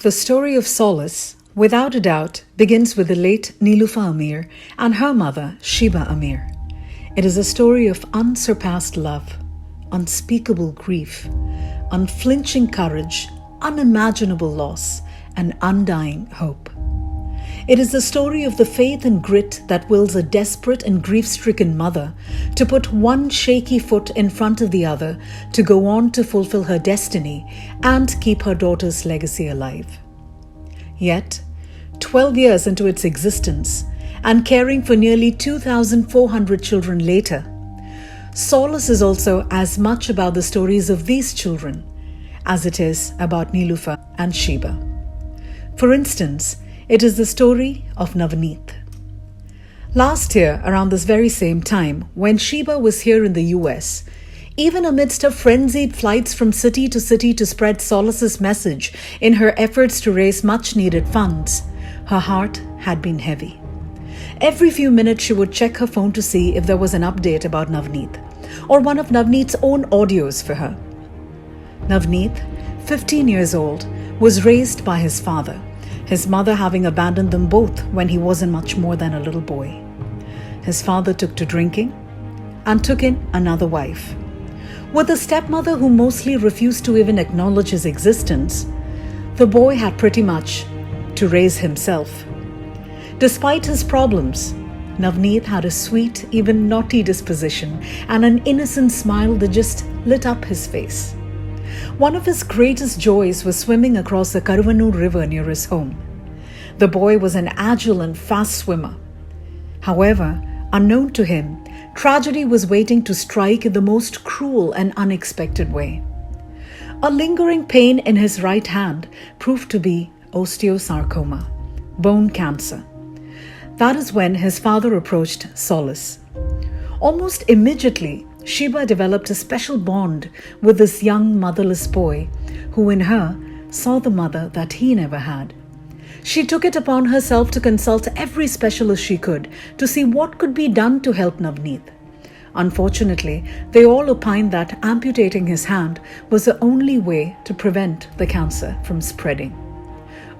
The story of Solace, without a doubt, begins with the late Nilufa Amir and her mother, Sheba Amir. It is a story of unsurpassed love, unspeakable grief, unflinching courage, unimaginable loss, and undying hope. It is the story of the faith and grit that wills a desperate and grief-stricken mother to put one shaky foot in front of the other to go on to fulfill her destiny and keep her daughter's legacy alive. Yet, 12 years into its existence and caring for nearly 2,400 children later, Solace is also as much about the stories of these children as it is about Nilufa and Sheba. For instance, it is the story of Navneet. Last year, around this very same time, when Sheba was here in the US, even amidst her frenzied flights from city to spread Solace's message in her efforts to raise much-needed funds, her heart had been heavy. Every few minutes she would check her phone to see if there was an update about Navneet, or one of Navneet's own audios for her. Navneet, 15 years old, was raised by his father, his mother having abandoned them both when he wasn't much more than a little boy. His father took to drinking and took in another wife. With a stepmother who mostly refused to even acknowledge his existence, the boy had pretty much to raise himself. Despite his problems, Navneet had a sweet, even naughty disposition and an innocent smile that just lit up his face. One of his greatest joys was swimming across the Karuvanur River near his home. The boy was an agile and fast swimmer. However, unknown to him, tragedy was waiting to strike in the most cruel and unexpected way. A lingering pain in his right hand proved to be osteosarcoma, bone cancer. That is when his father approached Solace. Almost immediately, Sheba developed a special bond with this young motherless boy, who in her saw the mother that he never had. She took it upon herself to consult every specialist she could to see what could be done to help Navneet. Unfortunately, they all opined that amputating his hand was the only way to prevent the cancer from spreading.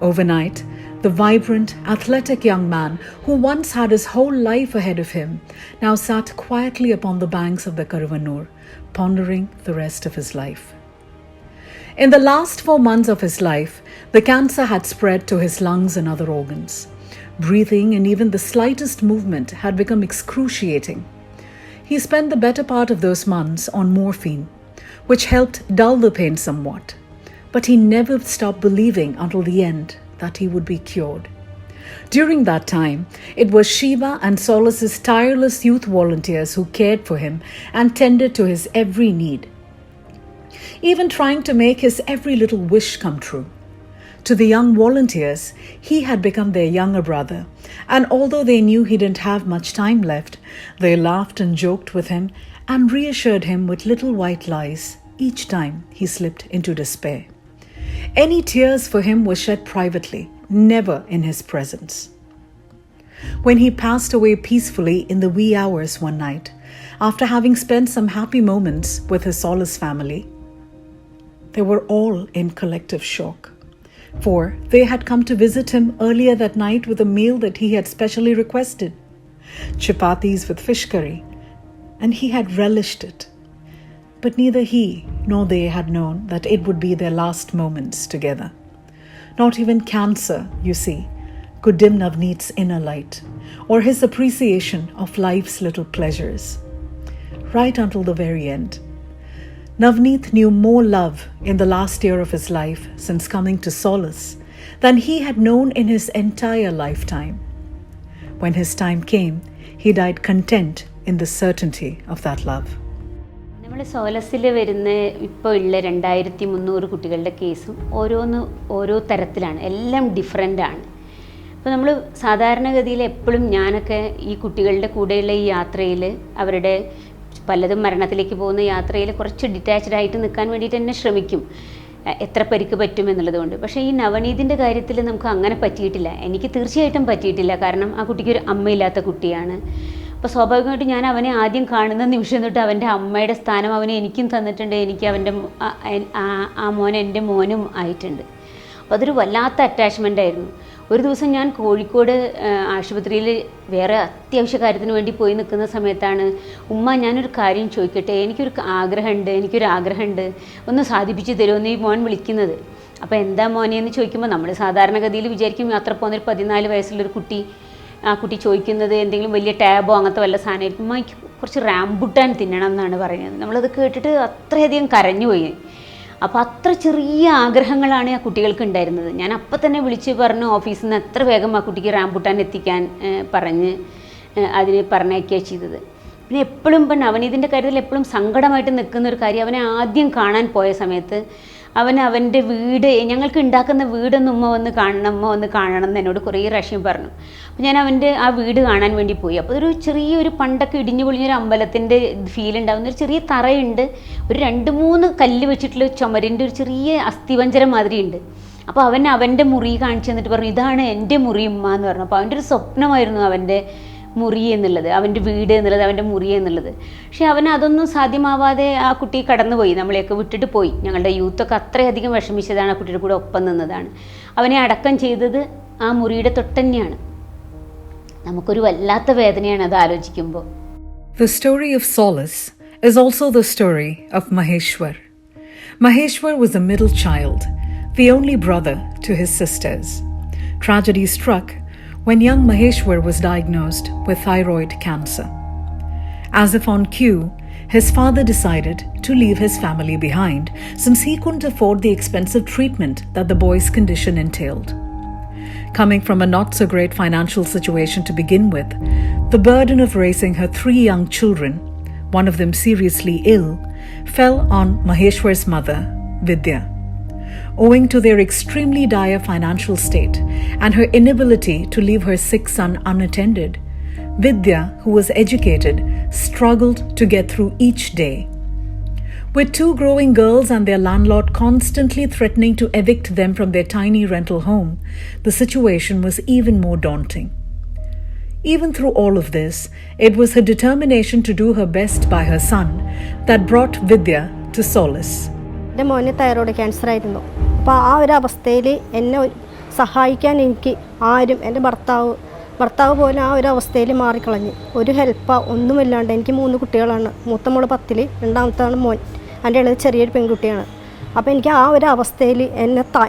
Overnight, the vibrant, athletic young man who once had his whole life ahead of him now sat quietly upon the banks of the Karuvanur, pondering the rest of his life. In the last 4 months of his life, the cancer had spread to his lungs and other organs. Breathing and even the slightest movement had become excruciating. He spent the better part of those months on morphine, which helped dull the pain somewhat. But he never stopped believing until the end that he would be cured. During that time, it was Sheba and Solace's tireless youth volunteers who cared for him and tended to his every need, even trying to make his every little wish come true. To the young volunteers, he had become their younger brother, and although they knew he didn't have much time left, they laughed and joked with him and reassured him with little white lies each time he slipped into despair. Any tears for him were shed privately, never in his presence. When he passed away peacefully in the wee hours one night, after having spent some happy moments with his Solace family, they were all in collective shock, for they had come to visit him earlier that night with a meal that he had specially requested, chapatis with fish curry, and he had relished it. But neither he nor they had known that it would be their last moments together. Not even cancer, you see, could dim Navneet's inner light or his appreciation of life's little pleasures. Right until the very end. Navneet knew more love in the last year of his life since coming to Solace than he had known in his entire lifetime. When his time came, he died content in the certainty of that love. നമ്മൾ സോലസിൽ വരുന്ന ഇപ്പോൾ ഉള്ള 2300 കുട്ടികളുടെ കേസും ഓരോ തരത്തിലാണ്, എല്ലാം ഡിഫറെൻ്റാണ്. അപ്പോൾ നമ്മൾ സാധാരണഗതിയിൽ എപ്പോഴും ഞാനൊക്കെ ഈ കുട്ടികളുടെ കൂടെയുള്ള ഈ യാത്രയിൽ അവരുടെ പലതും മരണത്തിലേക്ക് പോകുന്ന യാത്രയിൽ കുറച്ച് ഡിറ്റാച്ച്ഡ് ആയിട്ട് നിൽക്കാൻ വേണ്ടിയിട്ട് തന്നെ ശ്രമിക്കും, എത്ര പരിക്ക് പറ്റുമെന്നുള്ളത് കൊണ്ട്. പക്ഷേ ഈ നവനീതിൻ്റെ കാര്യത്തിൽ നമുക്ക് അങ്ങനെ പറ്റിയിട്ടില്ല. എനിക്ക് തീർച്ചയായിട്ടും പറ്റിയിട്ടില്ല. കാരണം ആ കുട്ടിക്ക് ഒരു അമ്മയില്ലാത്ത കുട്ടിയാണ്. അപ്പോൾ സ്വാഭാവികമായിട്ടും ഞാൻ അവനെ ആദ്യം കാണുന്ന നിമിഷം തൊട്ട് അവൻ്റെ അമ്മയുടെ സ്ഥാനം അവനെ എനിക്കും തന്നിട്ടുണ്ട്. എനിക്ക് അവൻ്റെ ആ മോൻ എൻ്റെ മോനും ആയിട്ടുണ്ട്. അപ്പോൾ അതൊരു വല്ലാത്ത അറ്റാച്ച്മെൻ്റ് ആയിരുന്നു. ഒരു ദിവസം ഞാൻ കോഴിക്കോട് ആശുപത്രിയിൽ വേറെ അത്യാവശ്യ കാര്യത്തിന് വേണ്ടി പോയി നിൽക്കുന്ന സമയത്താണ്, ഉമ്മ ഞാനൊരു കാര്യം ചോദിക്കട്ടെ, എനിക്കൊരു ആഗ്രഹമുണ്ട്, ഒന്ന് സാധിപ്പിച്ച് തരുമെന്ന് ഈ മോൻ വിളിക്കുന്നത്. അപ്പോൾ എന്താ മോനെ എന്ന് ചോദിക്കുമ്പോൾ നമ്മൾ സാധാരണഗതിയിൽ വിചാരിക്കും യാത്ര പോകുന്നൊരു 14 വയസ്സുള്ളൊരു കുട്ടി, ആ കുട്ടി ചോദിക്കുന്നത് എന്തെങ്കിലും വലിയ ടാബോ അങ്ങനത്തെ വല്ല സാധനമായിരിക്കും. ഉമ്മ എനിക്ക് കുറച്ച് റാംബുട്ടാൻ തിന്നണം എന്നാണ് പറയുന്നത്. നമ്മളത് കേട്ടിട്ട് അത്രയധികം കരഞ്ഞുപോയി. അപ്പോൾ അത്ര ചെറിയ ആഗ്രഹങ്ങളാണ് ആ കുട്ടികൾക്ക് ഉണ്ടായിരുന്നത്. ഞാൻ അപ്പം തന്നെ വിളിച്ച് പറഞ്ഞു ഓഫീസിൽ നിന്ന് എത്ര വേഗം ആ കുട്ടിക്ക് റാംബുട്ടാൻ എത്തിക്കാൻ പറഞ്ഞ് അതിന് പറഞ്ഞയക്കുകയാണ് ചെയ്തത്. പിന്നെ എപ്പോഴും നവനീതിൻ്റെ കാര്യത്തിൽ എപ്പോഴും സങ്കടമായിട്ട് നിൽക്കുന്ന ഒരു കാര്യം, അവനെ ആദ്യം കാണാൻ പോയ സമയത്ത് അവൻ്റെ വീട്, ഞങ്ങൾക്ക് ഉണ്ടാക്കുന്ന വീടൊന്ന് ഉമ്മ വന്ന് കാണണം എന്ന് എന്നോട് കുറേ പ്രാവശ്യം പറഞ്ഞു. അപ്പോൾ ഞാൻ അവൻ്റെ ആ വീട് കാണാൻ വേണ്ടി പോയി. അപ്പോൾ ഒരു ചെറിയൊരു പണ്ടൊക്കെ ഇടിഞ്ഞു പൊളിഞ്ഞൊരു അമ്പലത്തിൻ്റെ ഫീൽ ഉണ്ടാകുന്ന ഒരു ചെറിയ തറയുണ്ട്, ഒരു 2-3 കല്ല് വെച്ചിട്ടുള്ള ചുമരിൻ്റെ ഒരു ചെറിയ അസ്ഥിപഞ്ജരം മാതിരി ഉണ്ട്. അപ്പോൾ അവൻ്റെ മുറി കാണിച്ചു തന്നിട്ട് പറഞ്ഞു, ഇതാണ് എൻ്റെ മുറി ഉമ്മ എന്ന് പറഞ്ഞു. അപ്പോൾ അവൻ്റെ ഒരു സ്വപ്നമായിരുന്നു അവൻ്റെ മുറി എന്നുള്ളത്, അവൻ്റെ വീട് എന്നുള്ളത്, അവൻ്റെ മുറി എന്നുള്ളത്. പക്ഷേ അതൊന്നും സാധ്യമാവാതെ ആ കുട്ടി കടന്നുപോയി, നമ്മളെയൊക്കെ വിട്ടിട്ട് പോയി. ഞങ്ങളുടെ യൂത്തൊക്കെ അത്രയധികം വിഷമിച്ചതാണ്, ആ കുട്ടിയുടെ കൂടെ ഒപ്പം നിന്നതാണ്. അവനെ അടക്കം ചെയ്തത് ആ മുറിയുടെ തൊട്ടന്നെയാണ്. നമുക്കൊരു വല്ലാത്ത വേദനയാണ് അത് ആലോചിക്കുമ്പോൾ. The story of Solace is also the story of Maheshwar. Maheshwar was a middle child, the only brother to his sisters. Tragedy struck when young Maheshwar was diagnosed with thyroid cancer. As if on cue, his father decided to leave his family behind since he couldn't afford the expensive treatment that the boy's condition entailed. Coming from a not-so-great financial situation to begin with, the burden of raising her 3 young children, one of them seriously ill, fell on Maheshwar's mother, Vidya. Owing to their extremely dire financial state and her inability to leave her sick son unattended, Vidya, who was educated, struggled to get through each day. With 2 growing girls and their landlord constantly threatening to evict them from their tiny rental home, the situation was even more daunting. Even through all of this, it was her determination to do her best by her son that brought Vidya to Solace. എൻ്റെ മോന് thyroid cancer ആയിരുന്നു. അപ്പോൾ ആ ഒരു അവസ്ഥയിൽ എന്നെ സഹായിക്കാൻ എനിക്ക് ആരും, എൻ്റെ ഭർത്താവ് പോലും ആ ഒരു അവസ്ഥയിൽ മാറിക്കളഞ്ഞു. ഒരു ഹെൽപ്പോ ഒന്നുമില്ലാണ്ട്. എനിക്ക് 3 കുട്ടികളാണ്. മൂത്ത മോള് 10, രണ്ടാമത്താണ് മോൻ, എൻ്റെ ഇളയത് ചെറിയൊരു പെൺകുട്ടിയാണ്. അപ്പോൾ എനിക്ക് ആ ഒരു അവസ്ഥയിൽ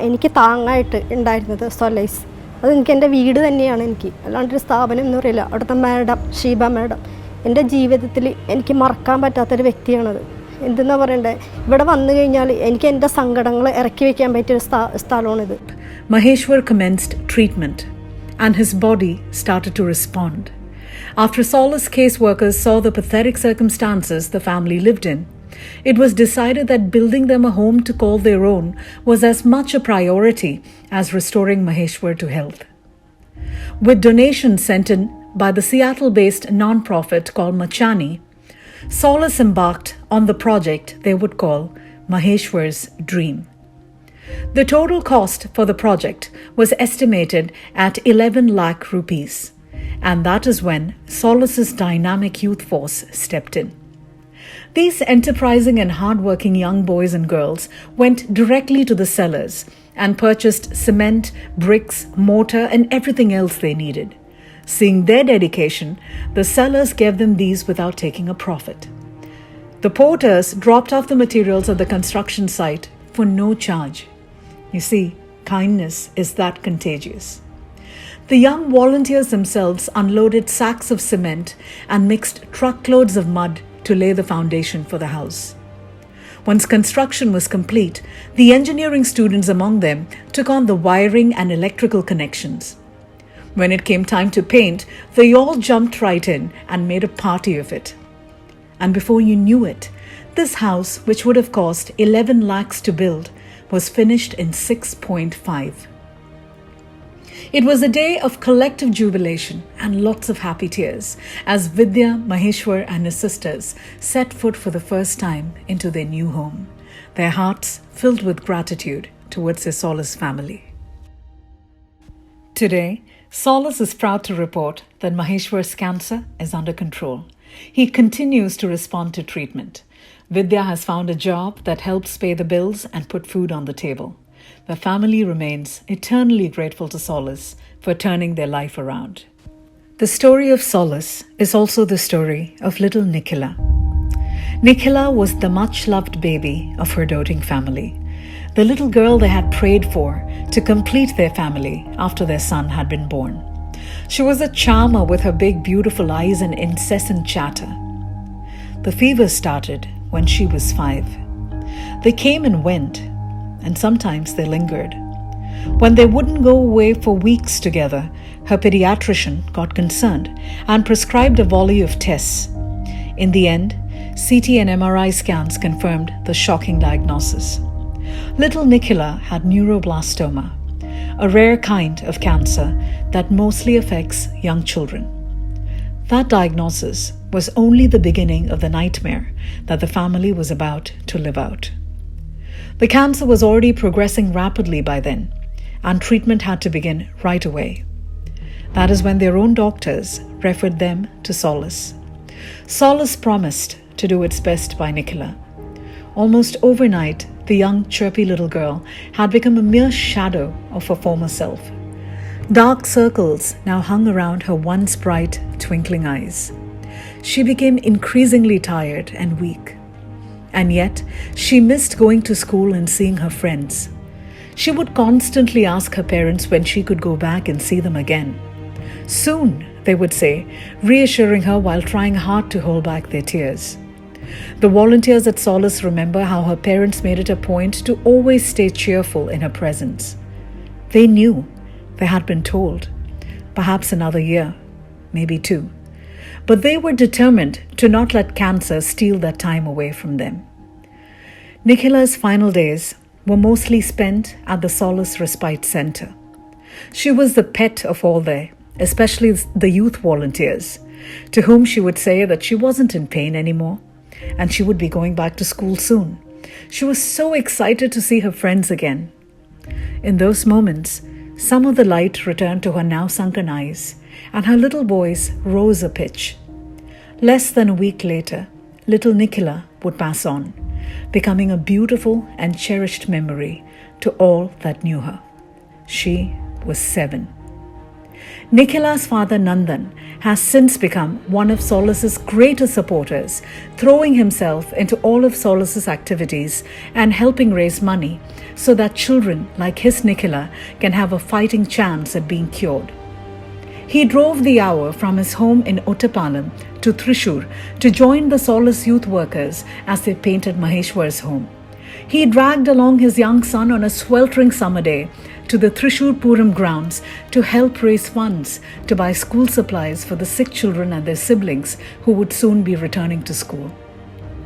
എനിക്ക് താങ്ങായിട്ട് ഉണ്ടായിരുന്നത് സൊലൈസ്. അത് എനിക്ക് എൻ്റെ വീട് തന്നെയാണ്. എനിക്ക് അല്ലാണ്ടൊരു സ്ഥാപനം എന്ന് പറയില്ല. അവിടുത്തെ ഷീബ മാഡം എൻ്റെ ജീവിതത്തിൽ എനിക്ക് മറക്കാൻ പറ്റാത്തൊരു വ്യക്തിയാണത്. എന്തെന്നാ പറയണ്ടേ, ഇവിടെ വന്നു കഴിഞ്ഞാൽ എനിക്ക് എൻ്റെ സങ്കടങ്ങൾ ഇറക്കി വയ്ക്കാൻ പറ്റിയൊരു സ്ഥലമാണിത്. Maheshwar commenced treatment and his body started to respond. After Solace caseworkers saw the pathetic circumstances the family lived in, it was decided that building them a home to call their own was as much a priority as restoring Maheshwar to health. With donations sent in by the Seattle-based non-profit called Machani, Solace embarked on the project they would call Maheshwar's Dream. The total cost for the project was estimated at 11 lakh rupees, and that is when Solace's dynamic youth force stepped in. These enterprising and hard-working young boys and girls went directly to the cellars and purchased cement, bricks, mortar, and everything else they needed. Seeing their dedication, the sellers gave them these without taking a profit. The porters dropped off the materials at the construction site for no charge. You see, kindness is that contagious. The young volunteers themselves unloaded sacks of cement and mixed truckloads of mud to lay the foundation for the house. Once construction was complete, the engineering students among them took on the wiring and electrical connections. When it came time to paint, they all jumped right in and made a party of it. And before you knew it, this house, which would have cost 11 lakhs to build, was finished in 6.5. It was a day of collective jubilation and lots of happy tears as Vidya, Maheshwar and his sisters set foot for the first time into their new home, their hearts filled with gratitude towards their Solace family. Today, Solace is proud to report that Maheshwar's cancer is under control. He continues to respond to treatment. Vidya has found a job that helps pay the bills and put food on the table. The family remains eternally grateful to Solace for turning their life around. The story of Solace is also the story of little Nicola. Nicola was the much-loved baby of her doting family, the little girl they had prayed for to complete their family after their son had been born. She was a charmer with her big, beautiful eyes and incessant chatter. The fever started when she was 5. They came and went, and sometimes they lingered. When they wouldn't go away for weeks together, her pediatrician got concerned and prescribed a volley of tests. In the end, CT and MRI scans confirmed the shocking diagnosis. Little Nicola had neuroblastoma, a rare kind of cancer that mostly affects young children. That diagnosis was only the beginning of the nightmare that the family was about to live out. The cancer was already progressing rapidly by then, and treatment had to begin right away. That is when their own doctors referred them to Solace. Solace promised to do its best by Nicola. Almost overnight, the young, chirpy little girl had become a mere shadow of her former self. Dark circles now hung around her once bright, twinkling eyes. She became increasingly tired and weak. And yet, she missed going to school and seeing her friends. She would constantly ask her parents when she could go back and see them again. Soon, they would say, reassuring her while trying hard to hold back their tears. The volunteers at Solace remember how her parents made it a point to always stay cheerful in her presence. They knew, they had been told, perhaps another year, maybe 2. But they were determined to not let cancer steal that time away from them. Nicola's final days were mostly spent at the Solace Respite Center. She was the pet of all there, especially the youth volunteers, to whom she would say that she wasn't in pain anymore, and she would be going back to school soon. She was so excited to see her friends again. In those moments, some of the light returned to her now sunken eyes, and her little voice rose a pitch. Less than a week later, little Nicola would pass on, becoming a beautiful and cherished memory to all that knew her. She was 7. Nicola's father Nandan has since become one of Solace's greatest supporters, throwing himself into all of Solace's activities and helping raise money so that children like his Nicola can have a fighting chance at being cured. He drove the hour from his home in Ottapalam to Thrissur to join the Solace youth workers as they painted Maheshwar's home. He dragged along his young son on a sweltering summer day to the Thrissur Puram grounds to help raise funds to buy school supplies for the sick children and their siblings who would soon be returning to school.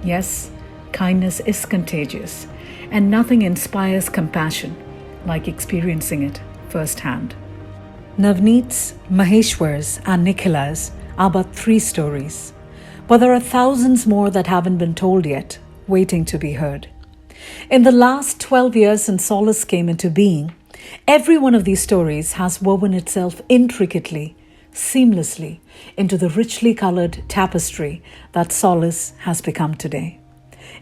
Yes, kindness is contagious, and nothing inspires compassion like experiencing it firsthand. Navneet's, Maheshwar's, and Nicola's are but 3 stories, but there are thousands more that haven't been told yet, waiting to be heard. In the last 12 years since Solace came into being, every one of these stories has woven itself intricately, seamlessly into the richly colored tapestry that Solace has become today.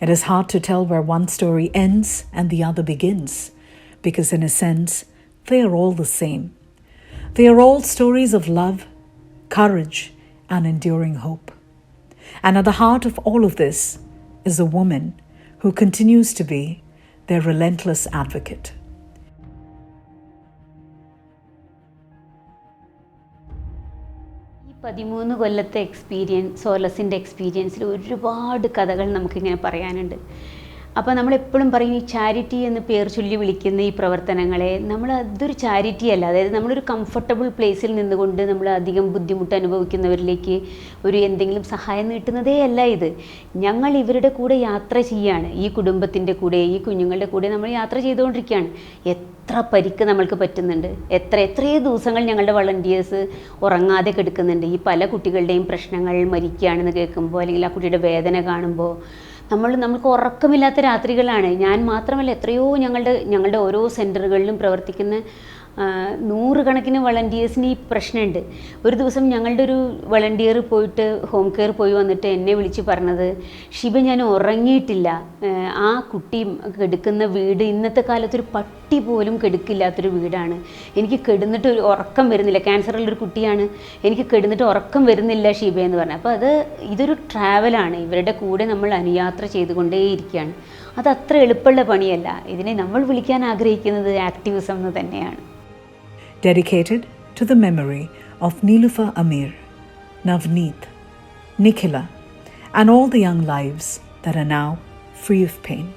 It is hard to tell where one story ends and the other begins, because in a sense, they are all the same. They are all stories of love, courage, and enduring hope. And at the heart of all of this is a woman who continues to be their relentless advocate. ഈ 13 കൊല്ലത്തെ സോലസിൻ്റെ എക്സ്പീരിയൻസിൽ ഒരുപാട് കഥകൾ നമുക്കിങ്ങനെ പറയാനുണ്ട്. അപ്പോൾ നമ്മളെപ്പോഴും പറയും ഈ ചാരിറ്റി എന്ന് പേർ ചൊല്ലി വിളിക്കുന്ന ഈ പ്രവർത്തനങ്ങളെ അതൊരു ചാരിറ്റി അല്ല. അതായത് നമ്മളൊരു കംഫർട്ടബിൾ പ്ലേസിൽ നിന്നുകൊണ്ട് നമ്മൾ അധികം ബുദ്ധിമുട്ട് അനുഭവിക്കുന്നവരിലേക്ക് എന്തെങ്കിലും സഹായം നീട്ടുന്നതേ അല്ല ഇത്. ഞങ്ങൾ ഇവരുടെ കൂടെ യാത്ര ചെയ്യാണ്, ഈ കുടുംബത്തിൻ്റെ കൂടെ, ഈ കുഞ്ഞുങ്ങളുടെ കൂടെ നമ്മൾ യാത്ര ചെയ്തുകൊണ്ടിരിക്കുകയാണ്. എത്ര പരിക്ക് നമ്മൾക്ക് പറ്റുന്നുണ്ട്, എത്രയോ ദിവസങ്ങൾ ഞങ്ങളുടെ വളണ്ടിയേഴ്സ് ഉറങ്ങാതെ കിടക്കുന്നുണ്ട്. ഈ പല കുട്ടികളുടെയും പ്രശ്നങ്ങൾ മരിക്കുകയാണെന്ന് കേൾക്കുമ്പോൾ, അല്ലെങ്കിൽ ആ കുട്ടിയുടെ വേദന കാണുമ്പോൾ നമുക്ക് ഉറക്കമില്ലാത്ത രാത്രികളാണ്. ഞാൻ മാത്രമല്ല, എത്രയോ ഞങ്ങളുടെ ഓരോ സെൻറ്ററുകളിലും പ്രവർത്തിക്കുന്ന 100 കണക്കിന് വളണ്ടിയേഴ്സിന് ഈ പ്രശ്നമുണ്ട്. ഒരു ദിവസം ഞങ്ങളുടെ ഒരു വളണ്ടിയർ പോയിട്ട് ഹോം കെയർ പോയി വന്നിട്ട് എന്നെ വിളിച്ച് പറഞ്ഞത്, ഷിബ ഞാൻ ഉറങ്ങിയിട്ടില്ല, ആ കുട്ടി കിടക്കുന്ന വീട് ഇന്നത്തെ കാലത്തൊരു പട്ടി പോലും കെടുക്കില്ലാത്തൊരു വീടാണ്. എനിക്ക് കിടന്നിട്ട് ഒരു ഉറക്കം വരുന്നില്ല, ക്യാൻസറുള്ളൊരു കുട്ടിയാണ്, എനിക്ക് കിടന്നിട്ട് ഉറക്കം വരുന്നില്ല ഷീബ എന്ന് പറഞ്ഞത്. അപ്പോൾ ഇതൊരു ട്രാവലാണ്, ഇവരുടെ കൂടെ നമ്മൾ അനുയാത്ര ചെയ്തുകൊണ്ടേയിരിക്കുകയാണ്. അത് അത്ര എളുപ്പമുള്ള പണിയല്ല. ഇതിനെ നമ്മൾ വിളിക്കാൻ ആഗ്രഹിക്കുന്നത് ആക്ടിവിസം എന്ന് തന്നെയാണ്. Dedicated to the memory of Niloufar Amir, Navneet, Nikhila, and all the young lives that are now free of pain.